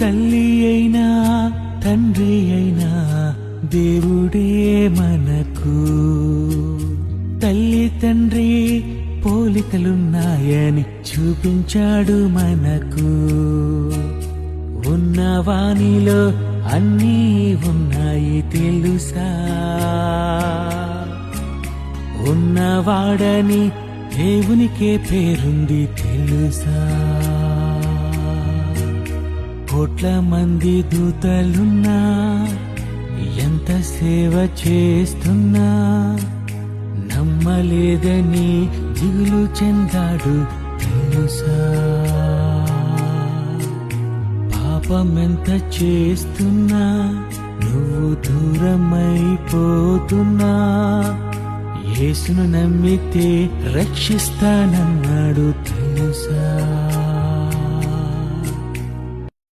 తల్లి అయినా తండ్రి అయినా దేవుడే మనకు. తల్లి తండ్రి పోలికలున్నాయని చూపించాడు మనకు. ఉన్నవానిలో అన్నీ ఉన్నాయి తెలుసా, ఉన్నవాడని దేవునికే పేరుంది తెలుసా. కోట్ల మంది దూతలున్నా, ఎంత సేవ చేస్తున్నా, నమ్మలేదని దిగులు చెందాడు తెలుసా. పాపమెంత చేస్తున్నా, నువ్వు దూరమైపోతున్నా, యేసును నమ్మితే రక్షిస్తానన్నాడు తెలుసా.